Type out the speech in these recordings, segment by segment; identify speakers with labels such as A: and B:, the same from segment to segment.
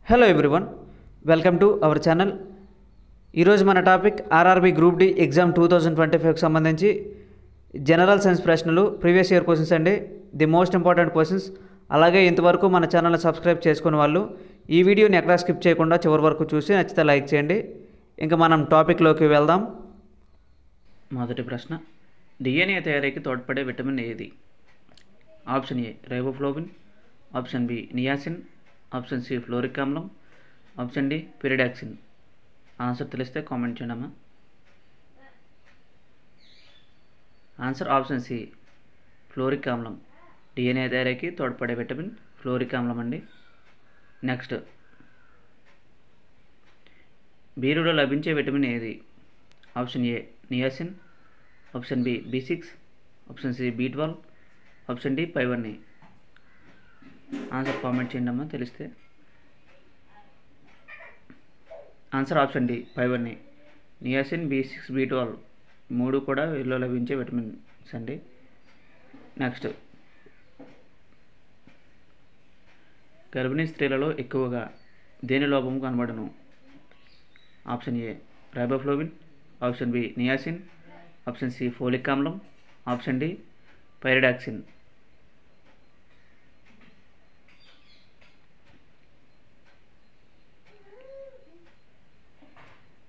A: Hello everyone, welcome to our channel. ఈరోజు మన topic RRB group D exam 2025కి సంబంధించి జనరల్ సైన్స్ ప్రశ్నలు, ప్రీవియస్ ఇయర్ క్వశ్చన్స్ అండి, ది మోస్ట్ ఇంపార్టెంట్ క్వశ్చన్స్. అలాగే ఇంతవరకు మన ఛానల్ని సబ్స్క్రైబ్ చేసుకున్న వాళ్ళు ఈ వీడియోని ఎక్కడా స్కిప్ చేయకుండా చివరి వరకు చూసి నచ్చితే లైక్ చేయండి. ఇంకా మనం టాపిక్లోకి వెళ్దాం. మొదటి ప్రశ్న, డిఎన్ఏ తయారీకి తోడ్పడే విటమిన్ ఏది? Option A riboflavin, option B niacin, option C folic ఆమ్లం, ఆప్షన్ డి పిరిడాక్సిన్. ఆన్సర్ తెలిస్తే కామెంట్ చేయడమా. ఆన్సర్ ఆప్షన్ సి ఫ్లోరిక్ ఆమ్లం. డిఎన్ఏ తయారీకి తోడ్పడే విటమిన్ ఫ్లోరిక్ ఆమ్లం అండి. నెక్స్ట్, బీరులో లభించే విటమిన్ ఏది? Option A niacin, option B B6, option C B12, option D పైవన్నీ. ఆన్సర్ కామెంట్ చేయండి అమ్మా తెలిస్తే. ఆన్సర్ ఆప్షన్ డి పైవన్నీ. నియాసిన్, B6, B12 మూడు కూడా వీరిలో లభించే విటమిన్స్ అండి. నెక్స్ట్, గర్భిణీ స్త్రీలలో ఎక్కువగా దేని లోపం కనబడను? Option A riboflavin, option B niacin, option C folic ఆమ్లం, option D pyridoxine.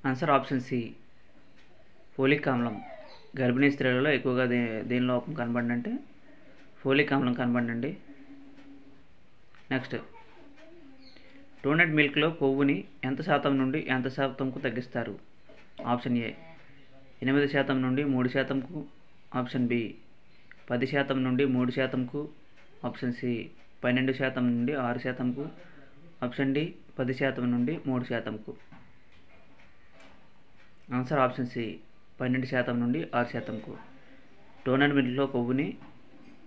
A: Answer option C folic ఆమ్లం. గర్భిణీ స్త్రీలలో ఎక్కువగా దేని లోపం కనబడంటే ఫోలిక్ ఆమ్లం కనబడండి. నెక్స్ట్, డోనట్ మిల్క్లో కొవ్వుని ఎంత శాతం నుండి ఎంత శాతంకు తగ్గిస్తారు? ఆప్షన్ ఏ 8% నుండి 3%కు, ఆప్షన్ బి 10% నుండి 3%కు, ఆప్షన్ సి 12% నుండి 6%కు, ఆప్షన్ డి 10% నుండి 3%కు. ఆన్సర్ ఆప్షన్ సి 12% నుండి 6%కు. డోనట్ మిల్క్లో కొవ్వుని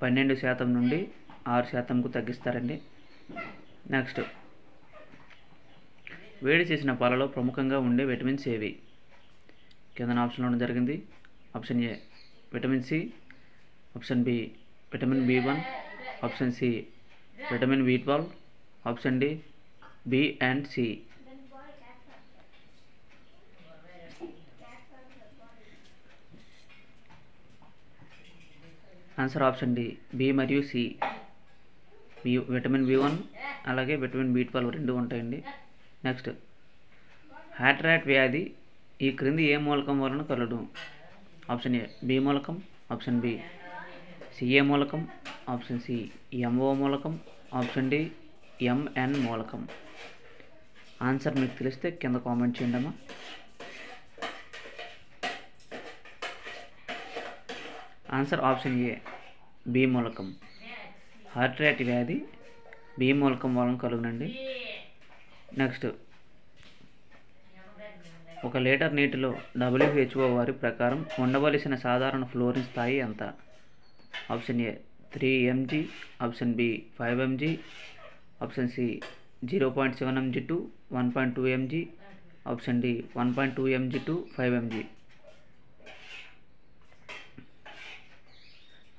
A: 12% నుండి 6%కు తగ్గిస్తారండి. నెక్స్ట్, వేడి చేసిన పాలలో ప్రముఖంగా ఉండే విటమిన్స్ ఏవి? కింద ఆప్షన్లో ఉండడం జరిగింది. Option A vitamin C, option B vitamin B1, option C vitamin B12, option D B and C. Answer option D B మరియు సి. విటమిన్ B1 అలాగే విటమిన్ B12 రెండు ఉంటాయండి. నెక్స్ట్, హార్ట్ ర్యాట్ వ్యాధి ఈ క్రింది ఏ మూలకం వలన కలుగును? ఆప్షన్ ఏ బి మూలకం, ఆప్షన్ బి సిఏ మూలకం, ఆప్షన్ సి MO మూలకం, ఆప్షన్ డి MN మూలకం. ఆన్సర్ మీకు తెలిస్తే కింద కామెంట్ చేయండి అమ్మా. ఆన్సర్ ఆప్షన్ ఏ బి మూలకం. హార్ట్ ర్యాట్ వ్యాధి బి మూలకం వలన కలుగునండి. నెక్స్ట్, ఒక లీటర్ నీటిలో WHO వారి ప్రకారం ఉండవలసిన సాధారణ ఫ్లోరిన్ స్థాయి ఎంత? Option A 3 mg, option B 5 mg, option C 0.7 mg to 1.2 mg, option D 1.2 mg to 5 mg.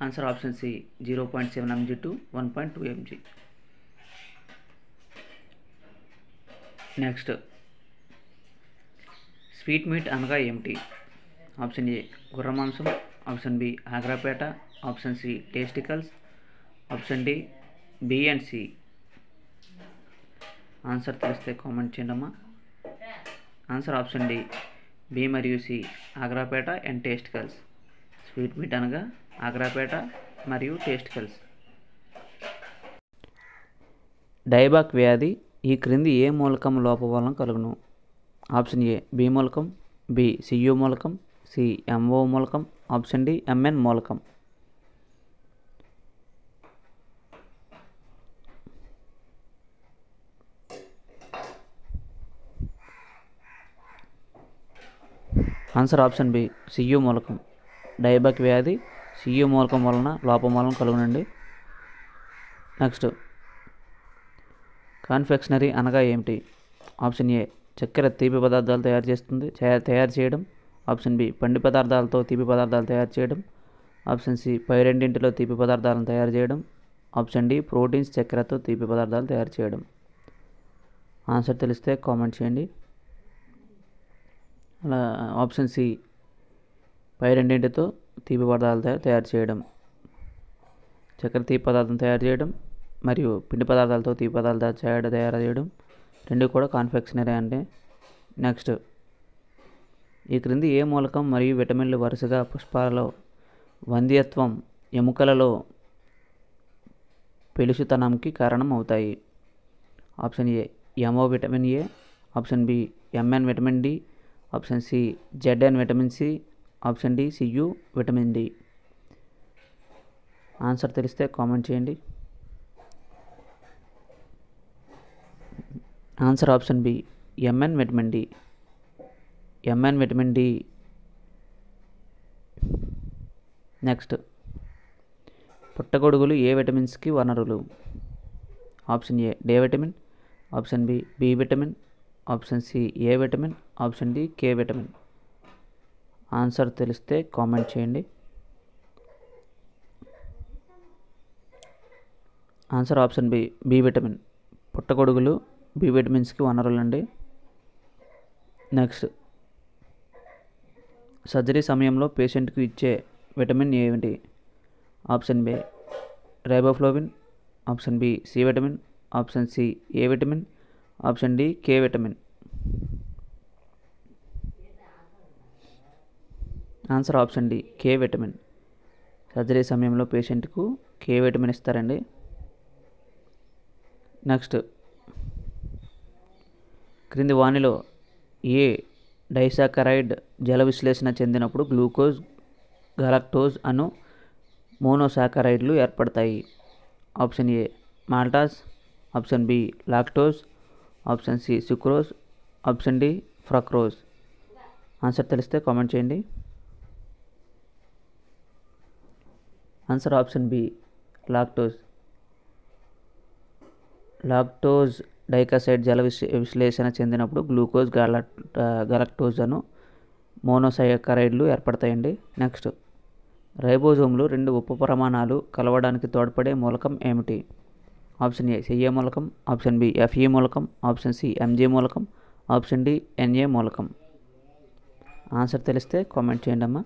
A: Answer option C 0.7 mg to 1.2 mg. Next, sweet meat అనగా ఏమిటి? ఆప్షన్ ఏ గుర్ర మాంసం, ఆప్షన్ బి ఆగ్రాపేట, option C testicles, option D B and C. Answer తెలిస్తే comment చేయండి అమ్మా. Answer option D B మరియు C ఆగ్రాపేట అండ్ టేస్టికల్స్. స్వీట్ మీట్ అనగా ఆగ్రాపేట మరియు టేస్టికల్స్. డైబాక్ వ్యాధి ఈ క్రింది ఏ మూలకం లోపం వలన కలుగును? ఆప్షన్ ఏ బి మూలకం, బి సియు మూలకం, సి MO మూలకం, ఆప్షన్ డి MN మూలకం. ఆన్సర్ ఆప్షన్ బి సియు మూలకం. డైబాక్ వ్యాధి సియు మూలకం వలన లోపం వలన కలుగునండి. నెక్స్ట్, కాన్ఫెక్షనరీ అనగా ఏమిటి? ఆప్షన్ ఏ చక్కెర తీపి పదార్థాలు తయారు చేయడం, ఆప్షన్ బి పండి పదార్థాలతో తీపి పదార్థాలు తయారు చేయడం, ఆప్షన్ సి పై రెండింటిలో తీపి పదార్థాలను తయారు చేయడం, ఆప్షన్ డి ప్రోటీన్స్ చక్కెరతో తీపి పదార్థాలు తయారు చేయడం. ఆన్సర్ తెలిస్తే కామెంట్ చేయండి. అలా ఆప్షన్ సి, పై రెండింటితో తీపి పదార్థాలు తయారు చేయడం. చక్కెర తీపి పదార్థం తయారు చేయడం మరియు పిండి పదార్థాలతో తీపి పదార్థాలు తయారు చేయడం రెండు కూడా కాన్ఫెక్షనరీ అంటే. నెక్స్ట్, ఈ క్రింది ఏ మూలకం మరియు విటమిన్లు వరుసగా పుష్పాలలో వంధ్యత్వం, ఎముకలలో పెళుసుతనంకి కారణం అవుతాయి? Option A MO vitamin A, option B MN vitamin D, option C ZN vitamin C, option D CU vitamin D. Answer తెలిస్తే కామెంట్ చేయండి. Answer option B MN vitamin D. MN vitamin D. Next, పుట్టగొడుగులు ఏ విటమిన్స్కి వనరులు? Option A D vitamin, option B B vitamin, option C A vitamin, option D K vitamin. Answer తెలిస్తే comment చేయండి. Answer option B B vitamin. పుట్టగొడుగులు B విటమిన్స్కి వనరులు అండి. Next, surgery సమయంలో పేషెంట్కి ఇచ్చే విటమిన్ ఏమిటి? Option B riboflavin, option B C vitamin, option C A vitamin, option D K vitamin. Answer option D K vitamin. Surgery సమయంలో పేషెంట్కు కే విటమిన్ ఇస్తారండి. నెక్స్ట్, క్రింది వానిలో ఏ డైసాకరైడ్ జల విశ్లేషణ చెందినప్పుడు గ్లూకోజ్, గలక్టోజ్ అను మోనోసాకరైడ్లు ఏర్పడతాయి? Option A maltose, option B lactose, option C sucrose, option D fructose. Answer తెలిస్తే కామెంట్ చేయండి. Answer option B lactose. Lactose disaccharide జల విశ్లేషణ చెందినప్పుడు గ్లూకోజ్, గలక్టోజ్ అను మోనోసాకరైడ్లు ఏర్పడతాయండి. నెక్స్ట్, రైబోజోమ్లు రెండు ఉపప్రమాణాలు కలవడానికి తోడ్పడే మూలకం ఏమిటి? ఆప్షన్ ఏ సిఏ మూలకం, ఆప్షన్ బి ఎఫ్ఈ మూలకం, ఆప్షన్ సి ఎంజే మూలకం, ఆప్షన్ డి ఎన్ఏ మూలకం. ఆన్సర్ తెలిస్తే కామెంట్ చేయండి అమ్మా.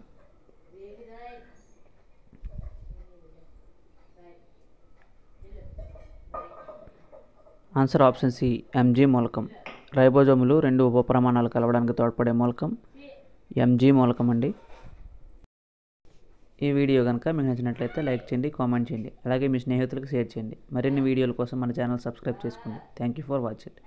A: ఆన్సర్ ఆప్షన్ సి ఎంజీ మూలకం. రైబోజోములు రెండు ఉపప్రమాణాలు కలవడానికి తోడ్పడే మూలకం ఎంజీ మూలకం అండి. ఈ వీడియో కనుక మీకు నచ్చినట్లయితే లైక్ చేయండి, కామెంట్ చేయండి, అలాగే మీ స్నేహితులకు షేర్ చేయండి. మరిన్ని వీడియోల కోసం మన ఛానల్ సబ్స్క్రైబ్ చేసుకోండి. Thank you for watching.